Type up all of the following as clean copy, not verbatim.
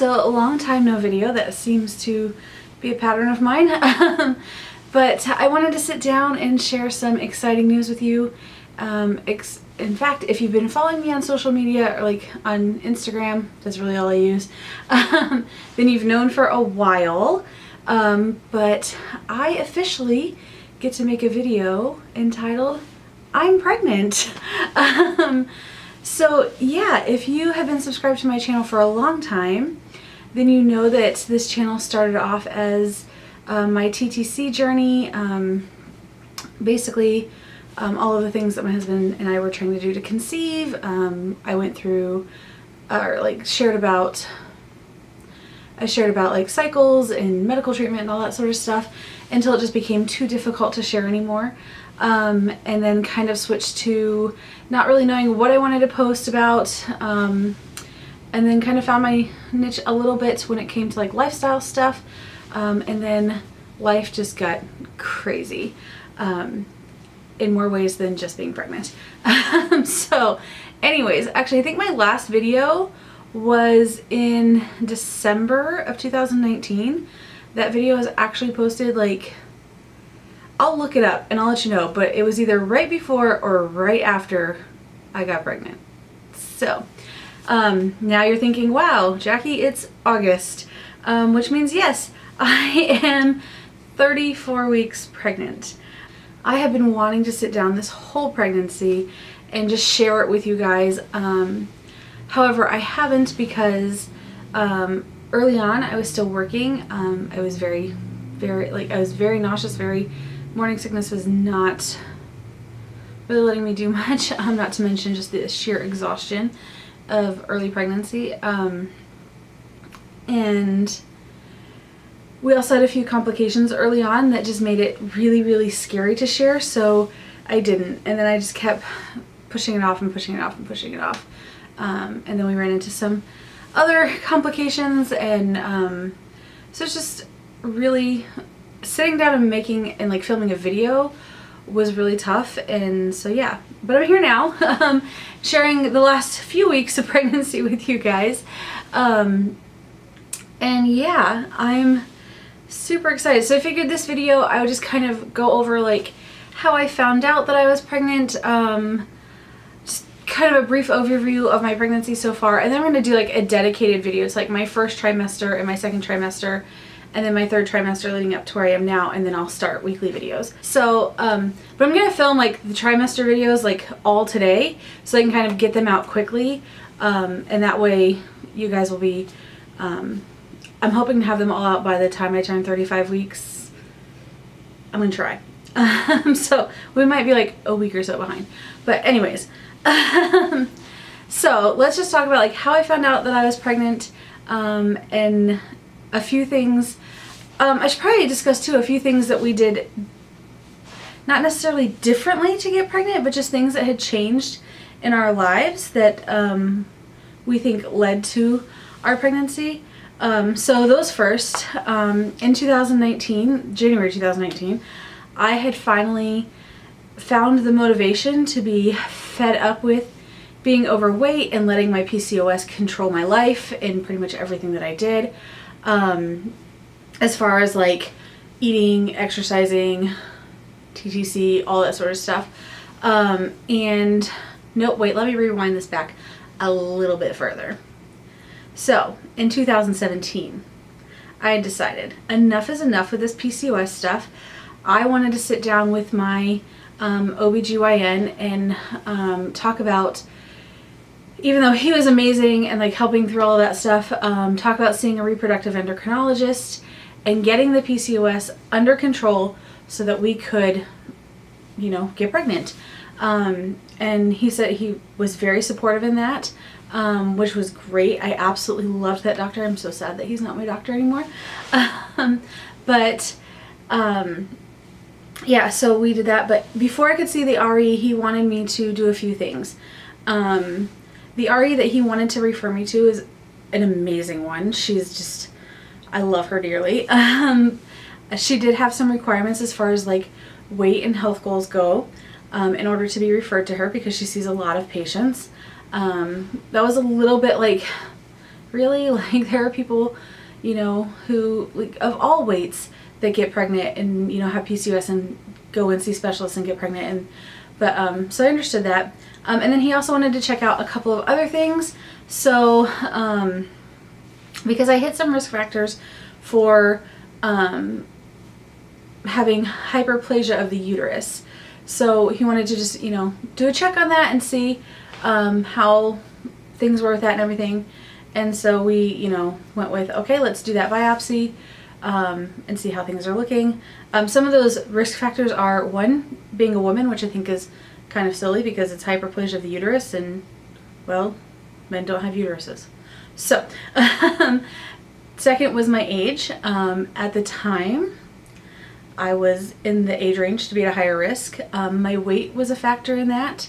So a long time no video. That seems to be a pattern of mine. But I wanted to sit down and share some exciting news with you. In fact, if you've been following me on social media or like on Instagram, that's really all I use, then you've known for a while. But I officially get to make a video entitled I'm Pregnant. So yeah, if you have been subscribed to my channel for a long time, then you know that this channel started off as my TTC journey. Basically, all of the things that my husband and I were trying to do to conceive. I went through, I shared about like cycles and medical treatment and all that sort of stuff until it just became too difficult to share anymore. And then kind of switched to not really knowing what I wanted to post about. And then kind of found my niche a little bit when it came to like lifestyle stuff. And then life just got crazy in more ways than just being pregnant. So anyways, actually I think my last video was in December of 2019. That video is actually posted, like, I'll look it up and I'll let you know, but it was either right before or right after I got pregnant. So now you're thinking, wow, Jackie, it's August, which means yes, I am 34 weeks pregnant. I have been wanting to sit down this whole pregnancy and just share it with you guys. However, I haven't because early on I was still working. I was very nauseous, morning sickness was not really letting me do much. Not to mention just the sheer exhaustion of early pregnancy. And we also had a few complications early on that just made it really, really scary to share, so I didn't. And then I just kept pushing it off and pushing it off and pushing it off. And then we ran into some other complications, and so it's just really sitting down and making and like filming a video was really tough. And so yeah, but I'm here now sharing the last few weeks of pregnancy with you guys. And yeah, I'm super excited. So I figured this video I would just kind of go over like how I found out that I was pregnant, just kind of a brief overview of my pregnancy so far, and then I'm going to do like a dedicated video. It's like my first trimester and my second trimester, and then my third trimester leading up to where I am now, and then I'll start weekly videos. So but I'm going to film like the trimester videos like all today so I can kind of get them out quickly, and that way you guys will be I'm hoping to have them all out by the time I turn 35 weeks. I'm gonna try. So we might be like a week or so behind. But anyways, so let's just talk about like how I found out that I was pregnant, and a few things. I should probably discuss too a few things that we did not necessarily differently to get pregnant, but just things that had changed in our lives that we think led to our pregnancy. So those first, in 2019, January 2019, I had finally found the motivation to be fed up with being overweight and letting my PCOS control my life in pretty much everything that I did. As far as like eating, exercising, TTC, all that sort of stuff. And no, wait, let me rewind this back a little bit further. So in 2017, I had decided enough is enough with this PCOS stuff. I wanted to sit down with my OBGYN and talk about, even though he was amazing and like helping through all of that stuff, talk about seeing a reproductive endocrinologist and getting the PCOS under control so that we could, you know, get pregnant. And he said he was very supportive in that. Which was great. I absolutely loved that doctor. I'm so sad that he's not my doctor anymore. Yeah, so we did that. But before I could see the RE, he wanted me to do a few things. The RE that he wanted to refer me to is an amazing one. She's just, I love her dearly. She did have some requirements as far as like weight and health goals go, in order to be referred to her because she sees a lot of patients. That was a little bit like really? Like, there are people, you know, who, like, of all weights that get pregnant and, you know, have PCOS and go and see specialists and get pregnant. And but so I understood that. And then he also wanted to check out a couple of other things. So because I hit some risk factors for having hyperplasia of the uterus. So he wanted to just, you know, do a check on that and see how things were with that and everything. And so we, you know, went with, okay, let's do that biopsy and see how things are looking. Some of those risk factors are, one, being a woman, which I think is kind of silly because it's hyperplasia of the uterus and, well, men don't have uteruses. So, second was my age. At the time, I was in the age range to be at a higher risk. My weight was a factor in that.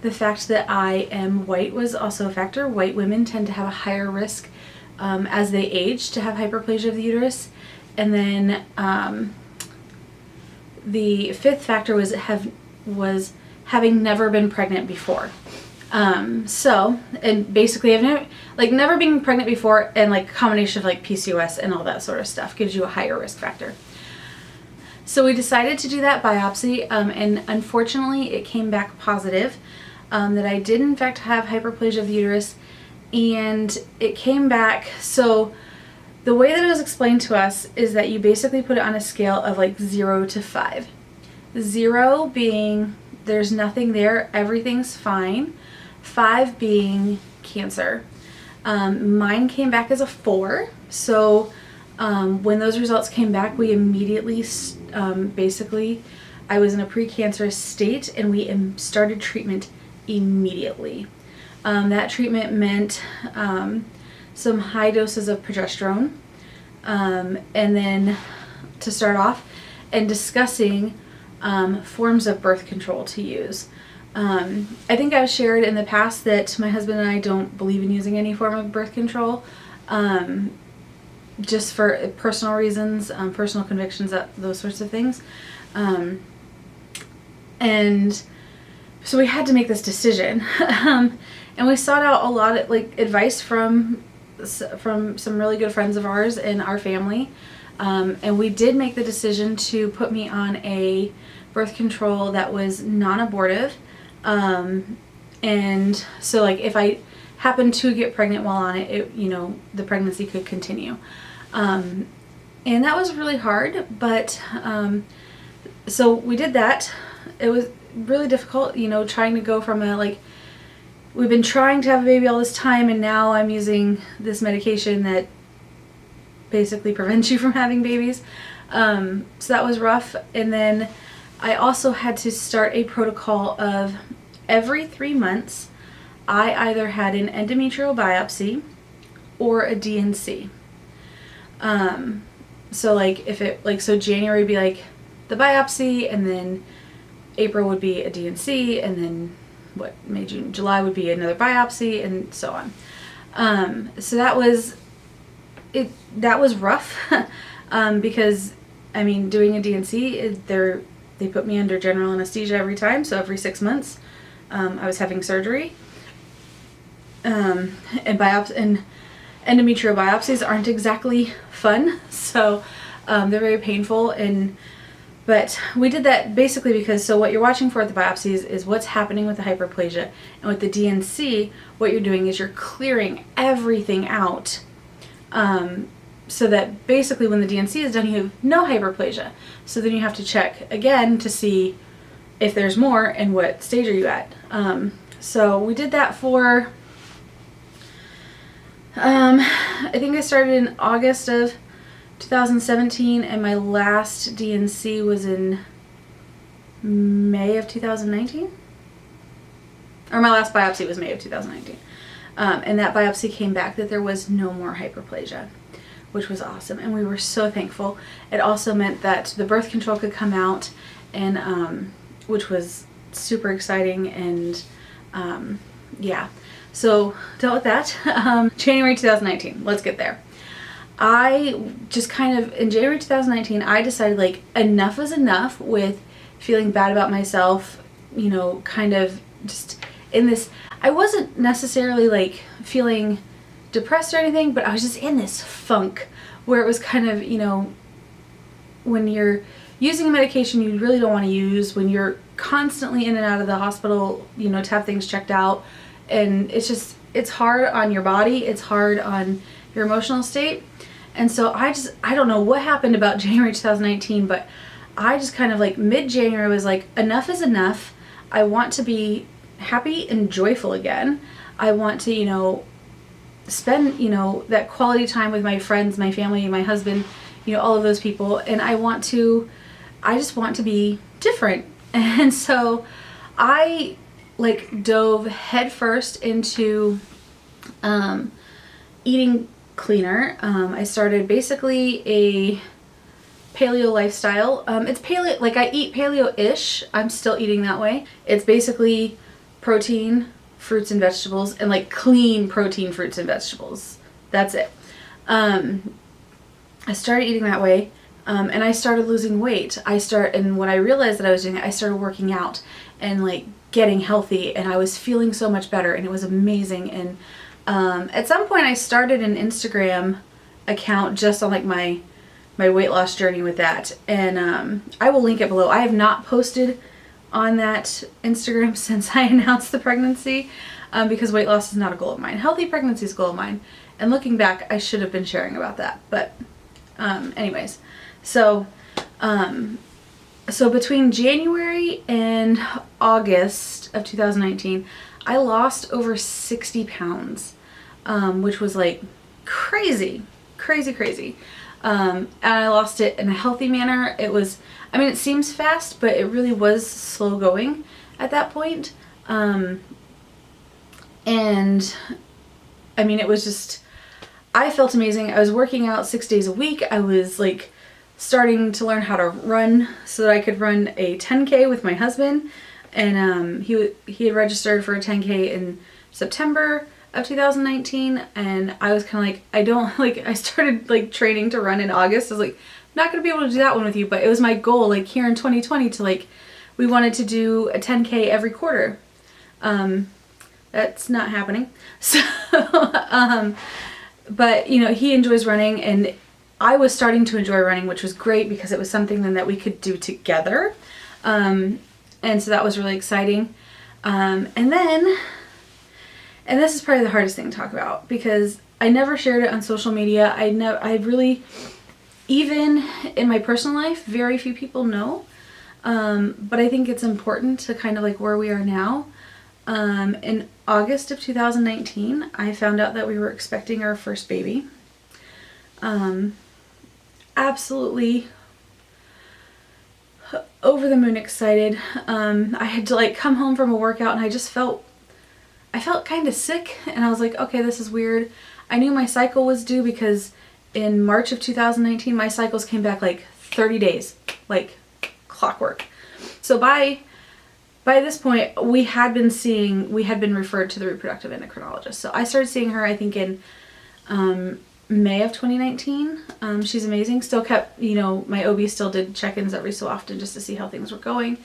The fact that I am white was also a factor. White women tend to have a higher risk as they age to have hyperplasia of the uterus. And then the fifth factor was having never been pregnant before. So, and basically I've never been pregnant before, and like a combination of like PCOS and all that sort of stuff gives you a higher risk factor. So we decided to do that biopsy, and unfortunately it came back positive, that I did in fact have hyperplasia of the uterus, and it came back, so the way that it was explained to us is that you basically put it on a scale of like 0 to 5. 0 being there's nothing there, everything's fine. 5 being cancer. Mine came back as a 4. So when those results came back, we immediately, basically, I was in a pre-cancerous state, and we started treatment immediately. That treatment meant some high doses of progesterone, and then to start off, and discussing forms of birth control to use. I think I've shared in the past that my husband and I don't believe in using any form of birth control, just for personal reasons, personal convictions, those sorts of things. And so we had to make this decision. And we sought out a lot of like advice from some really good friends of ours in our family. And we did make the decision to put me on a birth control that was non-abortive. And so like if I happened to get pregnant while on it, you know, the pregnancy could continue. And that was really hard, but so we did that. It was really difficult, you know, trying to go from we've been trying to have a baby all this time, and now I'm using this medication that basically prevents you from having babies. So that was rough. And then I also had to start a protocol of every 3 months, I either had an endometrial biopsy or a DNC. So like if it, like, so January would be like the biopsy, and then April would be a DNC, and then May, June, July would be another biopsy, and so on. So that was rough, because I mean, doing a DNC, they put me under general anesthesia every time, so every 6 months I was having surgery. And endometrial biopsies aren't exactly fun, so they're very painful. But we did that basically because, so what you're watching for at the biopsies is what's happening with the hyperplasia, and with the DNC, what you're doing is you're clearing everything out, so that basically when the DNC is done, you have no hyperplasia. So then you have to check again to see if there's more and what stage are you at. So we did that for, I think I started in August of 2017, and my last DNC was in May of 2019. Or my last biopsy was May of 2019. And that biopsy came back that there was no more hyperplasia, which was awesome, and we were so thankful. It also meant that the birth control could come out, and which was super exciting, and yeah. So dealt with that. January 2019, let's get there. I just kind of, in January 2019, I decided like enough is enough with feeling bad about myself, you know, kind of just in this, I wasn't necessarily like feeling depressed or anything, but I was just in this funk where it was kind of, you know, when you're using a medication you really don't want to use, when you're constantly in and out of the hospital, you know, to have things checked out, and it's hard on your body, it's hard on your emotional state. And so I don't know what happened about January 2019, but I just kind of like mid-January was like, enough is enough. I want to be happy and joyful again. I want to, you know, spend, you know, that quality time with my friends, my family, my husband, you know, all of those people. And I just want to be different. And so I like dove headfirst into eating cleaner. I started basically a paleo lifestyle. It's paleo, like I eat paleo-ish. I'm still eating that way. It's basically protein, fruits and vegetables, and like clean protein, fruits and vegetables. That's it. I started eating that way, and I started losing weight. And when I realized that I was doing it, I started working out and like getting healthy, and I was feeling so much better, and it was amazing. And at some point I started an Instagram account just on like my weight loss journey with that, and I will link it below. I have not posted on that Instagram since I announced the pregnancy, because weight loss is not a goal of mine. Healthy pregnancy is a goal of mine, and looking back I should have been sharing about that, but anyways, so between January and August of 2019 I lost over 60 pounds, which was like crazy. And I lost it in a healthy manner. It was, I mean, it seems fast, but it really was slow going at that point. And I mean, it was just, I felt amazing. I was working out 6 days a week. I was like starting to learn how to run so that I could run a 10K with my husband. And he had registered for a 10K in September of 2019, and I was kind of like, I started like training to run in August. I was like, I'm not gonna be able to do that one with you, but it was my goal like here in 2020 to like, we wanted to do a 10K every quarter. That's not happening. So but you know, he enjoys running, and I was starting to enjoy running, which was great because it was something then that we could do together. And so that was really exciting. And this is probably the hardest thing to talk about because I never shared it on social media. I really, even in my personal life, very few people know. But I think it's important to kind of like where we are now. In August of 2019, I found out that we were expecting our first baby. Absolutely over the moon excited. I had to like come home from a workout and I felt kind of sick, and I was like, okay, this is weird. I knew my cycle was due because in March of 2019, my cycles came back like 30 days, like clockwork. So by this point, we had been referred to the reproductive endocrinologist. So I started seeing her, I think in May of 2019. She's amazing. Still kept, you know, my OB still did check-ins every so often just to see how things were going,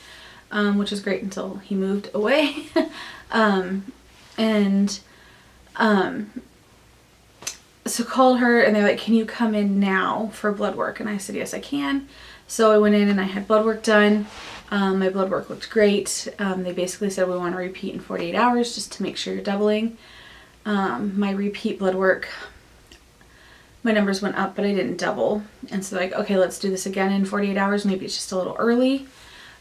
which was great until he moved away. So called her and they're like, can you come in now for blood work? And I said, yes, I can. So I went in and I had blood work done. My blood work looked great. They basically said we want to repeat in 48 hours just to make sure you're doubling. My repeat blood work, my numbers went up, but I didn't double. And so like, okay, let's do this again in 48 hours. Maybe it's just a little early.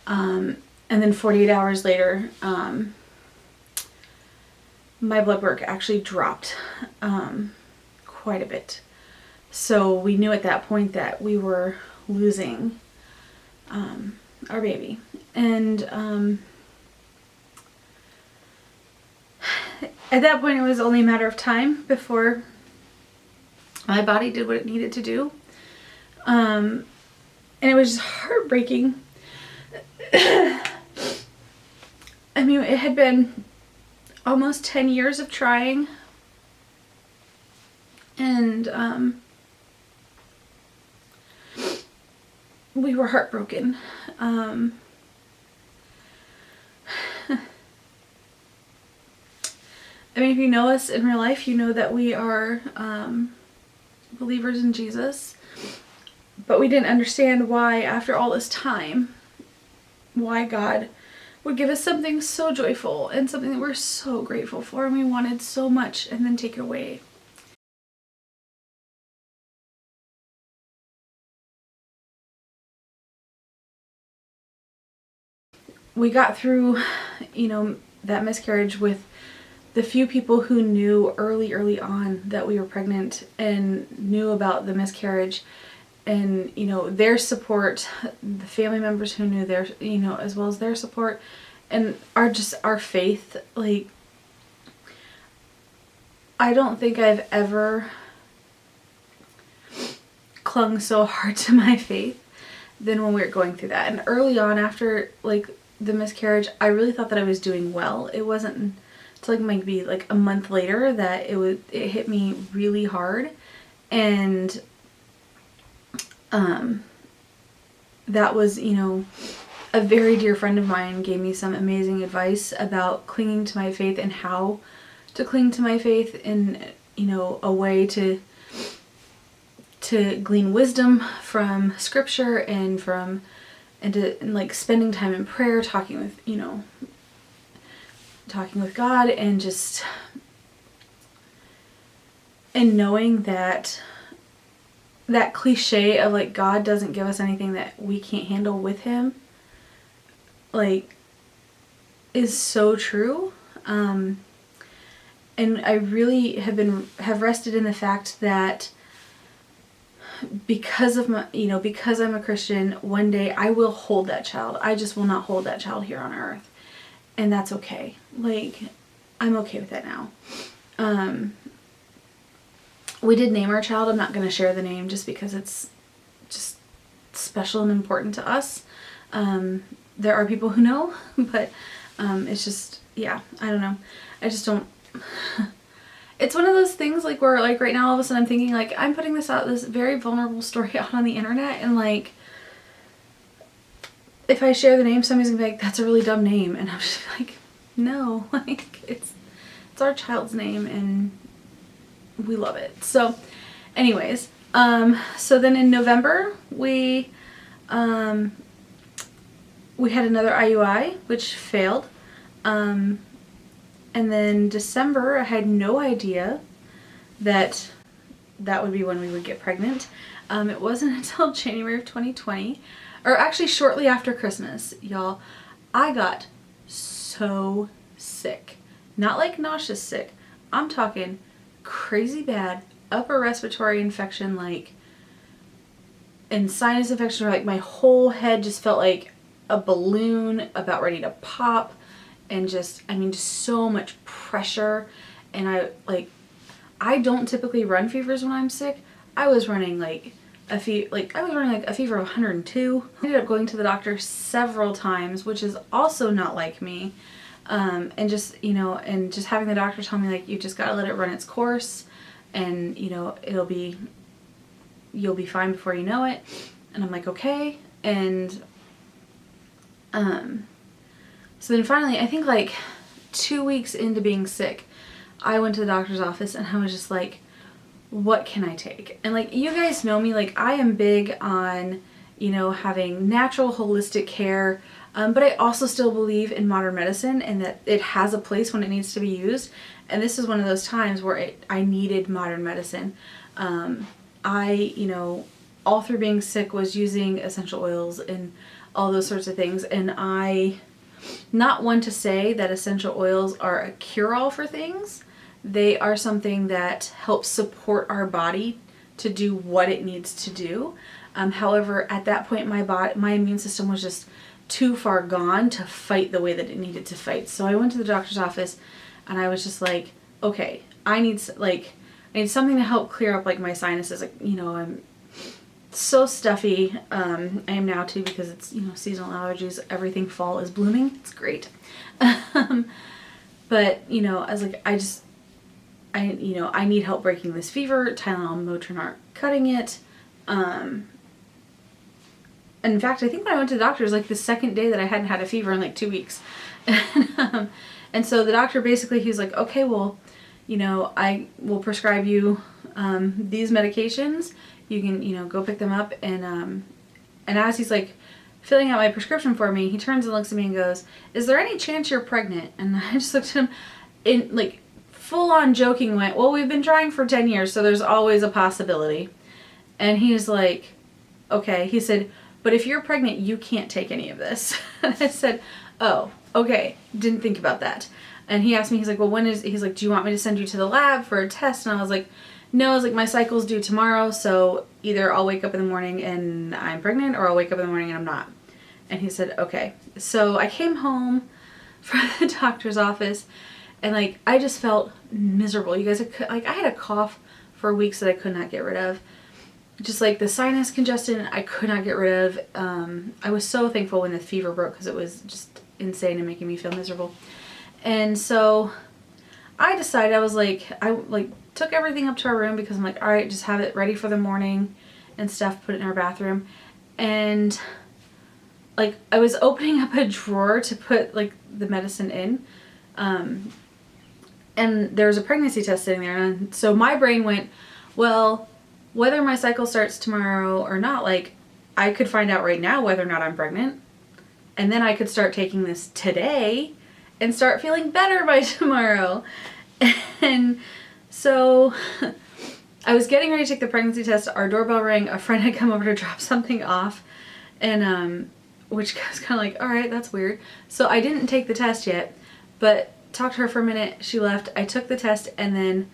And then 48 hours later, my blood work actually dropped quite a bit. So we knew at that point that we were losing our baby. And at that point it was only a matter of time before my body did what it needed to do. And it was just heartbreaking. I mean, it had been almost 10 years of trying, and we were heartbroken. I mean, if you know us in real life, you know that we are believers in Jesus. But we didn't understand why, after all this time, why God would give us something so joyful and something that we're so grateful for and we wanted so much, and then take it away. We got through, you know, that miscarriage with the few people who knew early on that we were pregnant and knew about the miscarriage, and, you know, their support, the family members who knew their, you know, as well as their support, and our faith. Like, I don't think I've ever clung so hard to my faith than when we were going through that. And early on, after like the miscarriage, I really thought that I was doing well. It wasn't until like maybe like a month later that it hit me really hard. And that was, you know, a very dear friend of mine gave me some amazing advice about clinging to my faith and how to cling to my faith in, you know, a way to glean wisdom from scripture and like spending time in prayer, talking with God, and just, and knowing that cliche of like God doesn't give us anything that we can't handle with him, like, is so true. And I really have rested in the fact that because of my, you know, because I'm a Christian, one day I will hold that child. I just will not hold that child here on earth. And that's okay. Like, I'm okay with that now. We did name our child. I'm not going to share the name just because it's just special and important to us. There are people who know, but it's just, yeah, I don't know. I just don't... It's one of those things like where like right now all of a sudden I'm thinking like I'm putting this very vulnerable story out on the internet, and like if I share the name, somebody's gonna be like, that's a really dumb name, and I'm just like, no, like it's our child's name and we love it. So anyways, so then in November we had another IUI which failed. And then December, I had no idea that would be when we would get pregnant. It wasn't until January of 2020, or actually shortly after Christmas, y'all, I got so sick. Not like nauseous sick. I'm talking crazy bad upper respiratory infection, like, and sinus infection, like my whole head just felt like a balloon about ready to pop. And just, I mean, just so much pressure. And I don't typically run fevers when I'm sick. I was running like a fever of 102. I ended up going to the doctor several times, which is also not like me. And just, you know, and just having the doctor tell me like, you just gotta let it run its course, and, you know, you'll be fine before you know it. And I'm like, okay. And, so then finally, I think like 2 weeks into being sick, I went to the doctor's office and I was just like, what can I take? And like, you guys know me, like I am big on, you know, having natural holistic care, but I also still believe in modern medicine and that it has a place when it needs to be used. And this is one of those times where I needed modern medicine. You know, all through being sick was using essential oils and all those sorts of things. And not one to say that essential oils are a cure-all for things. They are something that helps support our body to do what it needs to do. However, at that point, my immune system was just too far gone to fight the way that it needed to fight. So I went to the doctor's office and I was just like, okay, I need something to help clear up like my sinuses. Like, you know, I'm so stuffy. I am now too, because it's, you know, seasonal allergies. Everything fall is blooming. It's great. But, you know, I was like, I need help breaking this fever. Tylenol and Motrin aren't cutting it. And in fact, I think when I went to the doctor, it was like the second day that I hadn't had a fever in like 2 weeks. And so the doctor basically, he's like, okay, well, you know, I will prescribe you these medications. You can, you know, go pick them up. And as he's like filling out my prescription for me, he turns and looks at me and goes, is there any chance you're pregnant? And I just looked at him in like full on joking, went, well, we've been trying for 10 years, so there's always a possibility. And he's like, okay. He said, but if you're pregnant, you can't take any of this. And I said, oh, okay. Didn't think about that. And he asked me, he's like, well, he's like, do you want me to send you to the lab for a test? And I was like, no, I was like, my cycle's due tomorrow, so either I'll wake up in the morning and I'm pregnant, or I'll wake up in the morning and I'm not. And he said, okay. So I came home from the doctor's office, and like, I just felt miserable. You guys, like, I had a cough for weeks that I could not get rid of. Just like the sinus congestion, I could not get rid of. I was so thankful when the fever broke, because it was just insane and making me feel miserable. And so I decided, I was like, I took everything up to our room, because I'm like, all right, just have it ready for the morning and stuff, put it in our bathroom. And like, I was opening up a drawer to put like the medicine in, and there was a pregnancy test sitting there. And so my brain went, well, whether my cycle starts tomorrow or not, like, I could find out right now whether or not I'm pregnant, and then I could start taking this today and start feeling better by tomorrow. And so I was getting ready to take the pregnancy test. Our doorbell rang. A friend had come over to drop something off, and which was kind of like, all right, that's weird. So I didn't take the test yet, but talked to her for a minute. She left. I took the test, and then,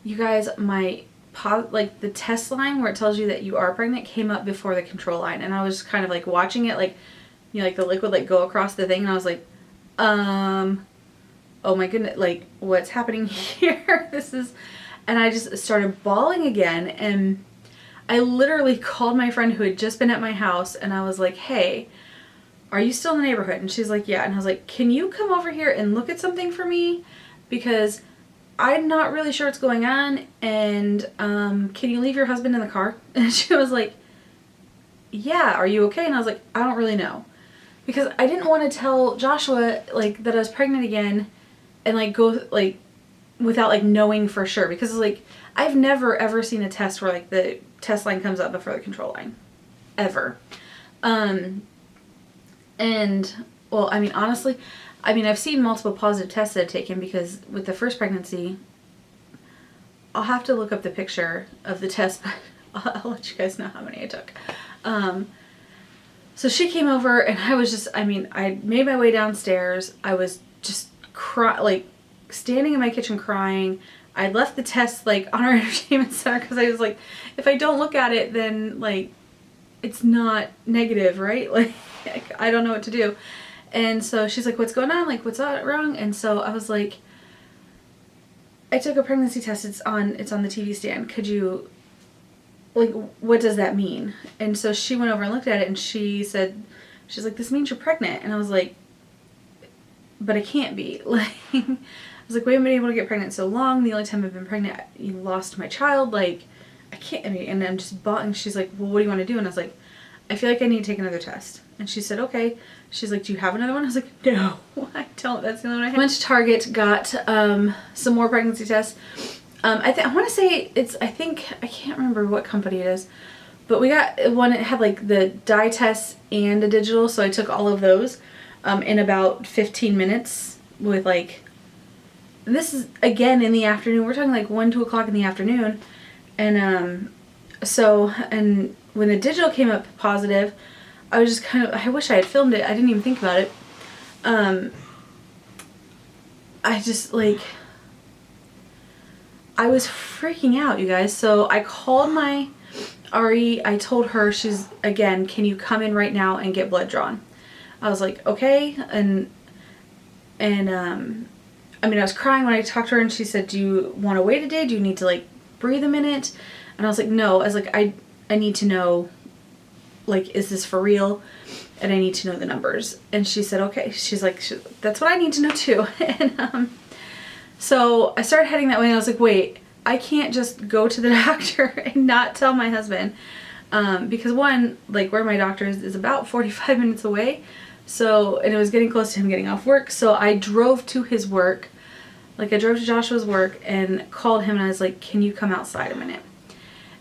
you guys, like the test line where it tells you that you are pregnant came up before the control line, and I was just kind of like watching it, like, you know, like the liquid like go across the thing, and I was like, oh my goodness, like, what's happening here? And I just started bawling again, and I literally called my friend who had just been at my house, and I was like, hey, are you still in the neighborhood? And she's like, yeah. And I was like, can you come over here and look at something for me? Because I'm not really sure what's going on, and can you leave your husband in the car? And she was like, yeah, are you okay? And I was like, I don't really know. Because I didn't want to tell Joshua, like, that I was pregnant again, and like go, like, without like knowing for sure. Because like, I've never ever seen a test where like the test line comes up before the control line. Ever. And, well, I mean, honestly, I've seen multiple positive tests that I've taken, because with the first pregnancy, I'll have to look up the picture of the test, but I'll let you guys know how many I took. So she came over, and I was just, I made my way downstairs. I was just like standing in my kitchen crying. I left the test like on our entertainment center, because I was like, if I don't look at it, then like, it's not negative, right? Like, I don't know what to do. And so she's like, what's going on? Like, what's wrong? And so I was like, I took a pregnancy test. It's on the TV stand. Could you, like, what does that mean? And so she went over and looked at it, and she's like, this means you're pregnant. And I was like, but I can't be. Like, I was like, we haven't been able to get pregnant so long. The only time I've been pregnant, you lost my child. Like, I can't, and I'm just bawling. She's like, well, what do you want to do? And I was like, I feel like I need to take another test. And she said, okay. She's like, do you have another one? I was like, no, I don't. That's the only one I have. Went to Target, got some more pregnancy tests. I want to say I can't remember what company it is, but we got one that had like the dye test and a digital. So I took all of those in about 15 minutes with like, this is again in the afternoon. We're talking like 1, 2 o'clock in the afternoon. And and when the digital came up positive, I was just kind of, I wish I had filmed it. I didn't even think about it. I just like, I was freaking out, you guys. So I called my RE. I told her, again, can you come in right now and get blood drawn? I was like, okay. And I was crying when I talked to her, and she said, do you want to wait a day? Do you need to like breathe a minute? And I was like, no. I was like, I need to know, like, is this for real? And I need to know the numbers. And she said, okay. She's like, that's what I need to know too. And so I started heading that way, and I was like, wait, I can't just go to the doctor and not tell my husband. Because one, like, where my doctor is about 45 minutes away. So, and it was getting close to him getting off work. So I drove to his work. Like, I drove to Joshua's work and called him and I was like, can you come outside a minute?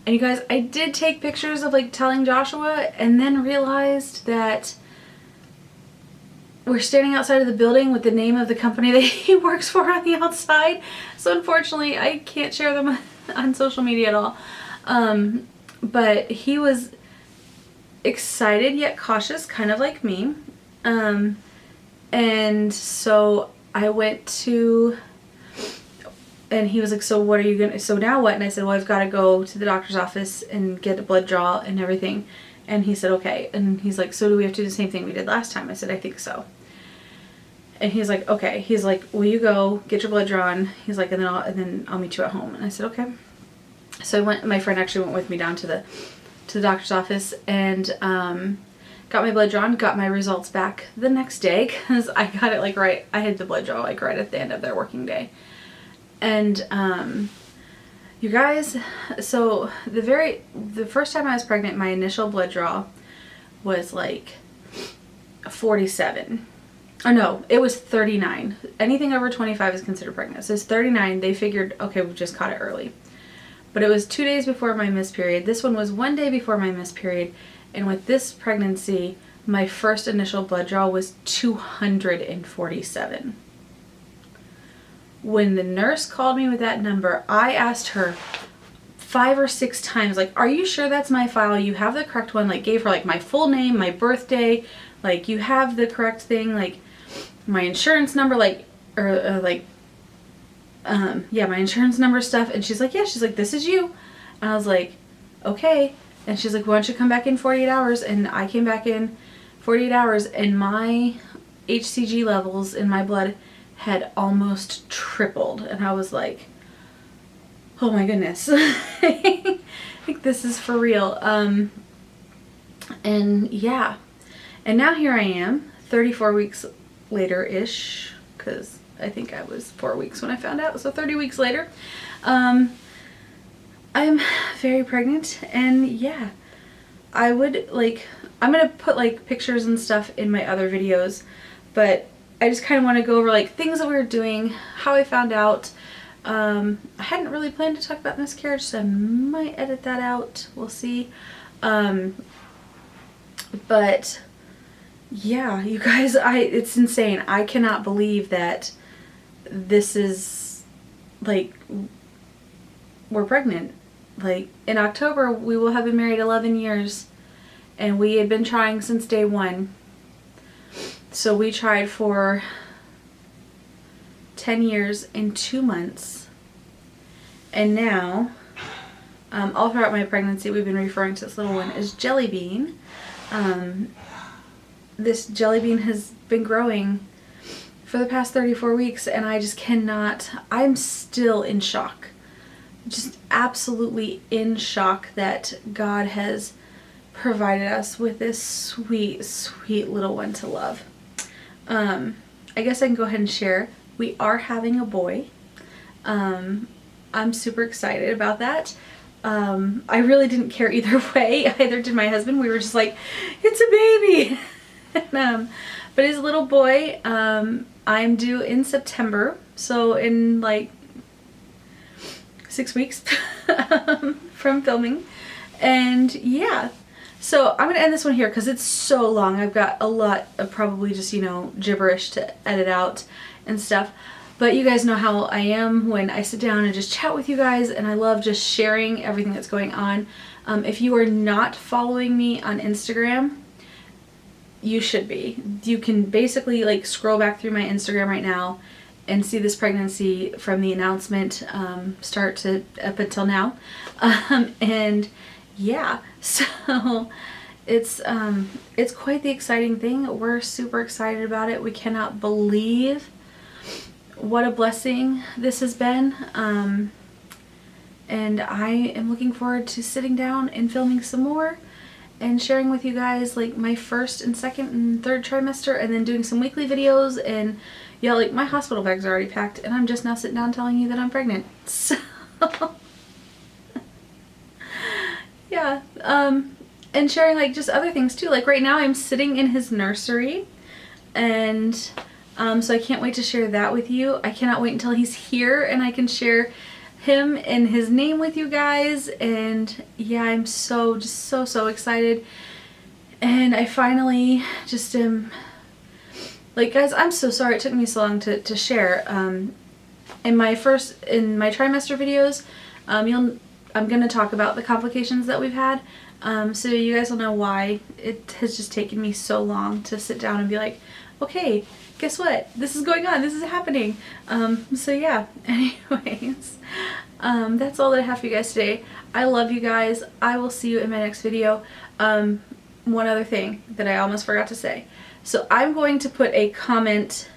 And you guys, I did take pictures of like telling Joshua and then realized that we're standing outside of the building with the name of the company that he works for on the outside. So unfortunately, I can't share them on social media at all. But he was excited yet cautious, kind of like me. And so I went to, and he was like, so what are you gonna, so now what? And I said, well, I've got to go to the doctor's office and get a blood draw and everything. And he said, okay. And he's like, so do we have to do the same thing we did last time? I said, I think so. And he's like, okay. He's like, will you go get your blood drawn? He's like, and then I'll meet you at home. And I said, okay. So I went, my friend actually went with me down to the doctor's office and, got my blood drawn, got my results back the next day because I got it like right, I had the blood draw like right at the end of their working day. And you guys, so the first time I was pregnant, my initial blood draw was like 47. Or no, it was 39. Anything over 25 is considered pregnant. So it's 39. They figured, okay, we just caught it early. But it was 2 days before my missed period. This one was 1 day before my missed period. And with this pregnancy, my first initial blood draw was 247. When the nurse called me with that number, I asked her 5 or 6 times, like, are you sure that's my file? You have the correct one? Like, gave her like my full name, my birthday, like, you have the correct thing, like my insurance number, like, or yeah, my insurance number stuff. And she's like, yeah, she's like, this is you. And I was like, okay. And she's like, why don't you come back in 48 hours? And I came back in 48 hours and my HCG levels in my blood had almost tripled. And I was like, oh my goodness. I think this is for real. And yeah. And now here I am, 34 weeks later-ish, because I think I was 4 weeks when I found out. So 30 weeks later. I'm very pregnant, and yeah, I would like, I'm gonna put like pictures and stuff in my other videos, but I just kind of want to go over like things that we were doing, how I found out. I hadn't really planned to talk about miscarriage, so I might edit that out. We'll see. But yeah, you guys, it's insane. I cannot believe that this is like, we're pregnant. Like, in October, we will have been married 11 years, and we had been trying since day one. So we tried for 10 years and 2 months. And now, all throughout my pregnancy, we've been referring to this little one as Jelly Bean. This Jelly Bean has been growing for the past 34 weeks, and I just cannot, I'm still in shock. Just absolutely in shock that God has provided us with this sweet, sweet little one to love. I guess I can go ahead and share. We are having a boy. I'm super excited about that. I really didn't care either way. Either did my husband. We were just like, it's a baby. But his little boy, I'm due in September. So in like 6 weeks from filming. And yeah, so I'm gonna end this one here because it's so long. I've got a lot of probably just, you know, gibberish to edit out and stuff, but you guys know how I am when I sit down and just chat with you guys, and I love just sharing everything that's going on. If you are not following me on Instagram, you should be. You can basically like scroll back through my Instagram right now and see this pregnancy from the announcement start to up until now. And yeah, so it's quite the exciting thing. We're super excited about it. We cannot believe what a blessing this has been. And I am looking forward to sitting down and filming some more and sharing with you guys like my first and second and third trimester, and then doing some weekly videos. And yeah, like my hospital bags are already packed and I'm just now sitting down telling you that I'm pregnant. So yeah, and sharing like just other things too. Like right now I'm sitting in his nursery And so I can't wait to share that with you. I cannot wait until he's here and I can share him and his name with you guys. And yeah, I'm so excited. And I finally just am like, guys, I'm so sorry it took me so long to share. In my trimester videos, I'm gonna talk about the complications that we've had. So you guys will know why it has just taken me so long to sit down and be like, okay, guess what? This is going on. This is happening. So yeah, anyways, that's all that I have for you guys today. I love you guys. I will see you in my next video. One other thing that I almost forgot to say. So I'm going to put a comment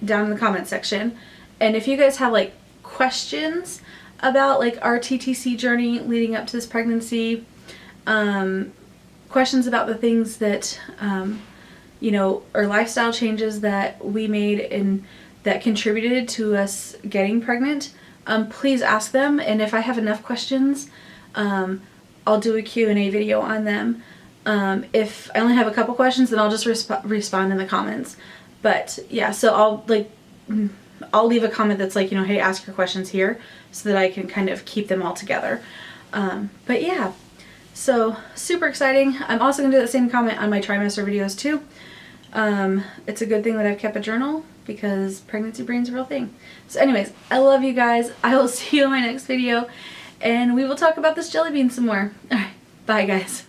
down in the comment section. And if you guys have like questions about like our TTC journey leading up to this pregnancy, questions about the things that, you know, or lifestyle changes that we made and that contributed to us getting pregnant, please ask them. And if I have enough questions, I'll do a Q&A video on them. If I only have a couple questions, then I'll just respond in the comments. But yeah, so I'll leave a comment that's like, you know, hey, ask your questions here so that I can kind of keep them all together. But yeah, so super exciting. I'm also gonna do that same comment on my trimester videos too. It's a good thing that I've kept a journal because pregnancy brain's a real thing. So anyways, I love you guys. I will see you in my next video and we will talk about this jelly bean some more. All right, bye guys.